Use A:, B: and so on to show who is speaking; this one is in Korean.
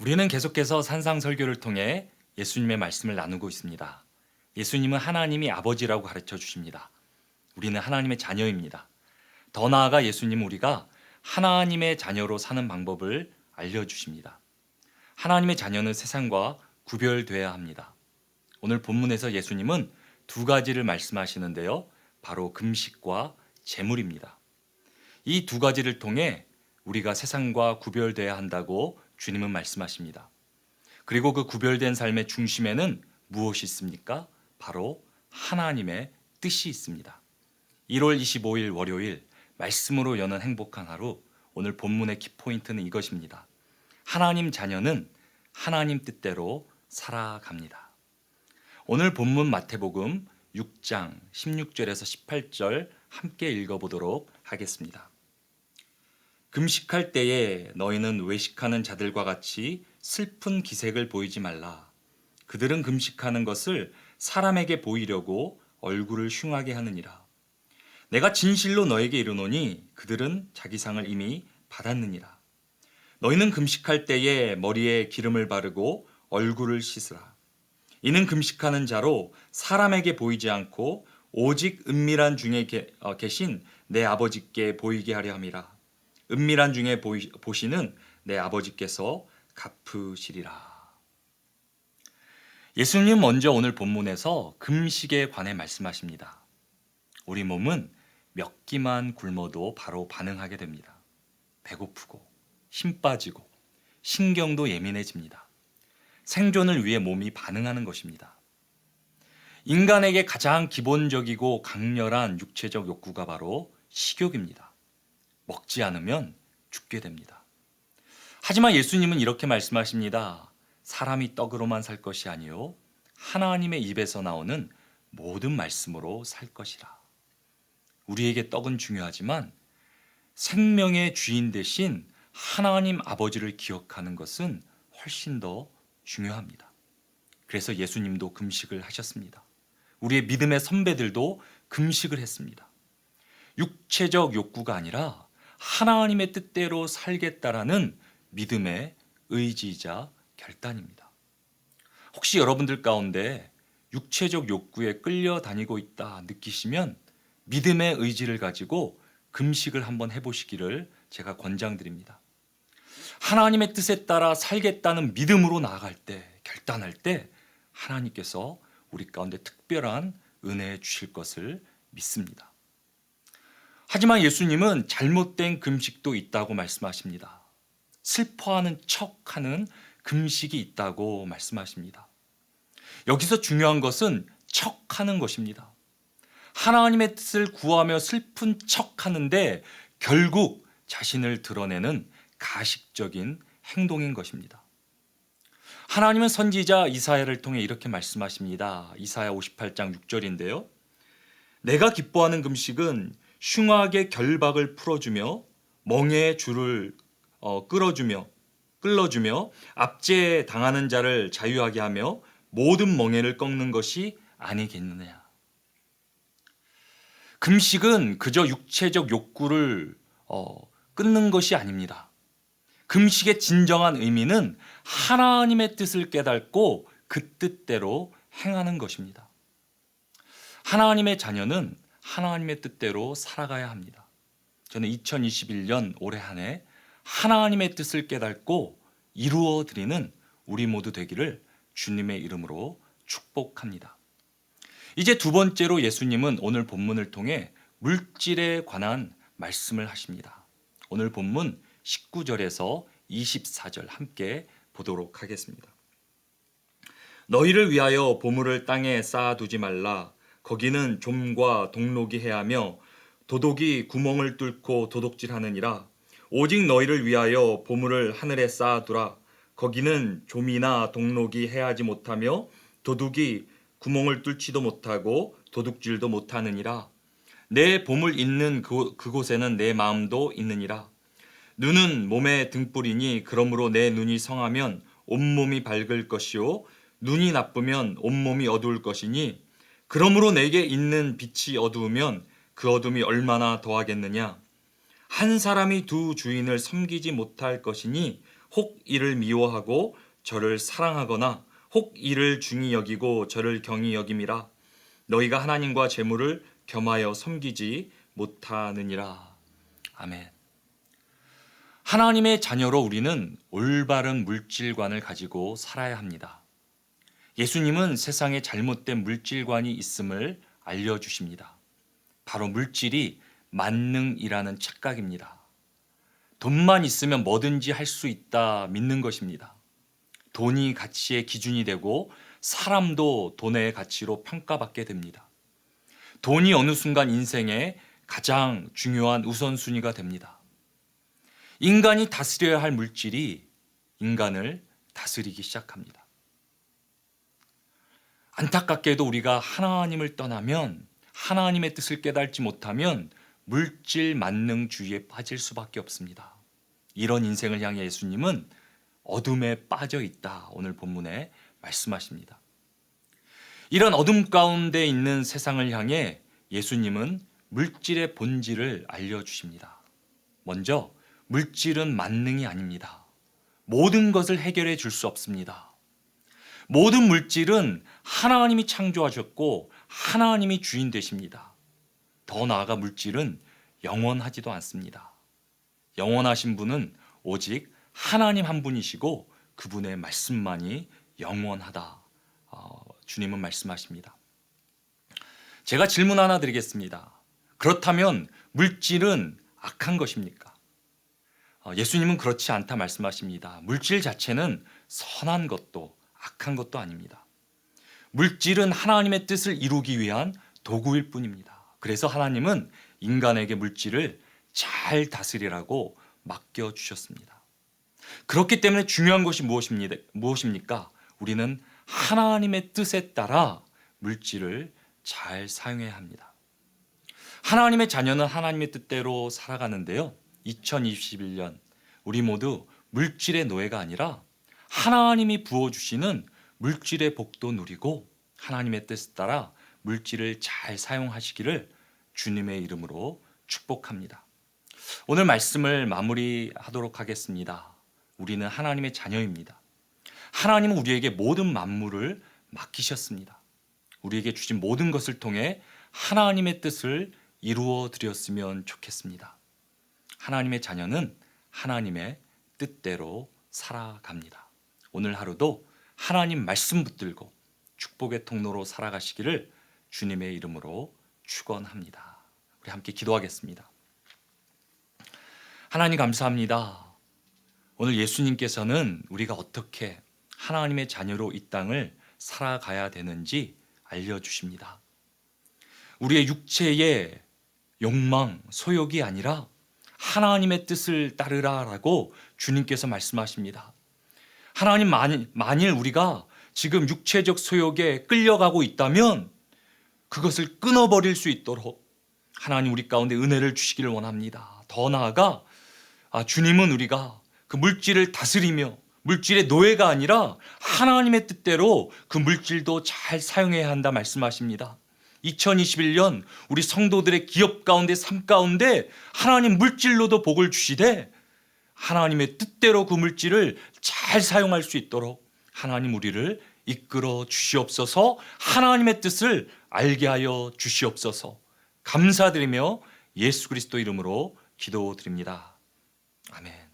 A: 우리는 계속해서 산상설교를 통해 예수님의 말씀을 나누고 있습니다. 예수님은 하나님이 아버지라고 가르쳐 주십니다. 우리는 하나님의 자녀입니다. 더 나아가 예수님은 우리가 하나님의 자녀로 사는 방법을 알려주십니다. 하나님의 자녀는 세상과 구별되어야 합니다. 오늘 본문에서 예수님은 두 가지를 말씀하시는데요. 바로 금식과 재물입니다. 이 두 가지를 통해 우리가 세상과 구별되어야 한다고 주님은 말씀하십니다. 그리고 그 구별된 삶의 중심에는 무엇이 있습니까? 바로 하나님의 뜻이 있습니다. 1월 25일 월요일 말씀으로 여는 행복한 하루, 오늘 본문의 키포인트는 이것입니다. 하나님 자녀는 하나님 뜻대로 살아갑니다. 오늘 본문 마태복음 6장 16절에서 18절 함께 읽어보도록 하겠습니다. 금식할 때에 너희는 외식하는 자들과 같이 슬픈 기색을 보이지 말라. 그들은 금식하는 것을 사람에게 보이려고 얼굴을 흉하게 하느니라. 내가 진실로 너에게 이르노니 그들은 자기 상을 이미 받았느니라. 너희는 금식할 때에 머리에 기름을 바르고 얼굴을 씻으라. 이는 금식하는 자로 사람에게 보이지 않고 오직 은밀한 중에 계신 내 아버지께 보이게 하려 함이라. 은밀한 중에 보시는 내 아버지께서 갚으시리라. 예수님 먼저 오늘 본문에서 금식에 관해 말씀하십니다. 우리 몸은 몇 끼만 굶어도 바로 반응하게 됩니다. 배고프고 힘 빠지고 신경도 예민해집니다. 생존을 위해 몸이 반응하는 것입니다. 인간에게 가장 기본적이고 강렬한 육체적 욕구가 바로 식욕입니다. 먹지 않으면 죽게 됩니다. 하지만 예수님은 이렇게 말씀하십니다. 사람이 떡으로만 살 것이 아니요 하나님의 입에서 나오는 모든 말씀으로 살 것이라. 우리에게 떡은 중요하지만 생명의 주인 되신 하나님 아버지를 기억하는 것은 훨씬 더 중요합니다. 그래서 예수님도 금식을 하셨습니다. 우리의 믿음의 선배들도 금식을 했습니다. 육체적 욕구가 아니라 하나님의 뜻대로 살겠다라는 믿음의 의지이자 결단입니다. 혹시 여러분들 가운데 육체적 욕구에 끌려다니고 있다 느끼시면 믿음의 의지를 가지고 금식을 한번 해보시기를 제가 권장드립니다. 하나님의 뜻에 따라 살겠다는 믿음으로 나아갈 때, 결단할 때 하나님께서 우리 가운데 특별한 은혜 주실 것을 믿습니다. 하지만 예수님은 잘못된 금식도 있다고 말씀하십니다. 슬퍼하는 척하는 금식이 있다고 말씀하십니다. 여기서 중요한 것은 척하는 것입니다. 하나님의 뜻을 구하며 슬픈 척하는데 결국 자신을 드러내는 가식적인 행동인 것입니다. 하나님은 선지자 이사야를 통해 이렇게 말씀하십니다. 이사야 58장 6절인데요. 내가 기뻐하는 금식은 흉악의 결박을 풀어주며 멍에의 줄을 끌어주며 압제에 당하는 자를 자유하게 하며 모든 멍에를 꺾는 것이 아니겠느냐. 금식은 그저 육체적 욕구를 끊는 것이 아닙니다. 금식의 진정한 의미는 하나님의 뜻을 깨닫고 그 뜻대로 행하는 것입니다. 하나님의 자녀는 하나님의 뜻대로 살아가야 합니다. 저는 2021년 올해 한 해 하나님의 뜻을 깨닫고 이루어 드리는 우리 모두 되기를 주님의 이름으로 축복합니다. 이제 두 번째로 예수님은 오늘 본문을 통해 물질에 관한 말씀을 하십니다. 오늘 본문 19절에서 24절 함께 보도록 하겠습니다. 너희를 위하여 보물을 땅에 쌓아두지 말라. 거기는 좀과 동록이 해하며 도둑이 구멍을 뚫고 도둑질하느니라. 오직 너희를 위하여 보물을 하늘에 쌓아두라. 거기는 좀이나 동록이 해하지 못하며 도둑이 구멍을 뚫지도 못하고 도둑질도 못하느니라. 내 보물 있는 그곳에는 내 마음도 있느니라. 눈은 몸의 등불이니 그러므로 내 눈이 성하면 온몸이 밝을 것이요 눈이 나쁘면 온몸이 어두울 것이니 그러므로 내게 있는 빛이 어두우면 그 어둠이 얼마나 더하겠느냐. 한 사람이 두 주인을 섬기지 못할 것이니 혹 이를 미워하고 저를 사랑하거나 혹 이를 중히 여기고 저를 경히 여김이라. 너희가 하나님과 재물을 겸하여 섬기지 못하느니라. 아멘. 하나님의 자녀로 우리는 올바른 물질관을 가지고 살아야 합니다. 예수님은 세상에 잘못된 물질관이 있음을 알려주십니다. 바로 물질이 만능이라는 착각입니다. 돈만 있으면 뭐든지 할 수 있다 믿는 것입니다. 돈이 가치의 기준이 되고 사람도 돈의 가치로 평가받게 됩니다. 돈이 어느 순간 인생의 가장 중요한 우선순위가 됩니다. 인간이 다스려야 할 물질이 인간을 다스리기 시작합니다. 안타깝게도 우리가 하나님을 떠나면, 하나님의 뜻을 깨닫지 못하면 물질 만능주의에 빠질 수밖에 없습니다. 이런 인생을 향해 예수님은 어둠에 빠져 있다, 오늘 본문에 말씀하십니다. 이런 어둠 가운데 있는 세상을 향해 예수님은 물질의 본질을 알려주십니다. 먼저 물질은 만능이 아닙니다. 모든 것을 해결해 줄 수 없습니다. 모든 물질은 하나님이 창조하셨고 하나님이 주인 되십니다. 더 나아가 물질은 영원하지도 않습니다. 영원하신 분은 오직 하나님 한 분이시고 그분의 말씀만이 영원하다. 주님은 말씀하십니다. 제가 질문 하나 드리겠습니다. 그렇다면 물질은 악한 것입니까? 예수님은 그렇지 않다 말씀하십니다. 물질 자체는 선한 것도 악한 것도 아닙니다. 물질은 하나님의 뜻을 이루기 위한 도구일 뿐입니다. 그래서 하나님은 인간에게 물질을 잘 다스리라고 맡겨주셨습니다. 그렇기 때문에 중요한 것이 무엇입니까? 우리는 하나님의 뜻에 따라 물질을 잘 사용해야 합니다. 하나님의 자녀는 하나님의 뜻대로 살아가는데요. 2021년 우리 모두 물질의 노예가 아니라 하나님이 부어주시는 물질의 복도 누리고 하나님의 뜻에 따라 물질을 잘 사용하시기를 주님의 이름으로 축복합니다. 오늘 말씀을 마무리하도록 하겠습니다. 우리는 하나님의 자녀입니다. 하나님은 우리에게 모든 만물을 맡기셨습니다. 우리에게 주신 모든 것을 통해 하나님의 뜻을 이루어 드렸으면 좋겠습니다. 하나님의 자녀는 하나님의 뜻대로 살아갑니다. 오늘 하루도 하나님 말씀 붙들고 축복의 통로로 살아가시기를 주님의 이름으로 축원합니다. 우리 함께 기도하겠습니다. 하나님 감사합니다. 오늘 예수님께서는 우리가 어떻게 하나님의 자녀로 이 땅을 살아가야 되는지 알려주십니다. 우리의 육체의 욕망, 소욕이 아니라 하나님의 뜻을 따르라라고 주님께서 말씀하십니다. 하나님, 만일 우리가 지금 육체적 소욕에 끌려가고 있다면 그것을 끊어버릴 수 있도록 하나님 우리 가운데 은혜를 주시기를 원합니다. 더 나아가 주님은 우리가 그 물질을 다스리며 물질의 노예가 아니라 하나님의 뜻대로 그 물질도 잘 사용해야 한다 말씀하십니다. 2021년 우리 성도들의 기업 가운데, 삶 가운데 하나님 물질로도 복을 주시되 하나님의 뜻대로 그 물질을 잘 사용할 수 있도록 하나님 우리를 이끌어 주시옵소서. 하나님의 뜻을 알게 하여 주시옵소서. 감사드리며 예수 그리스도 이름으로 기도드립니다. 아멘.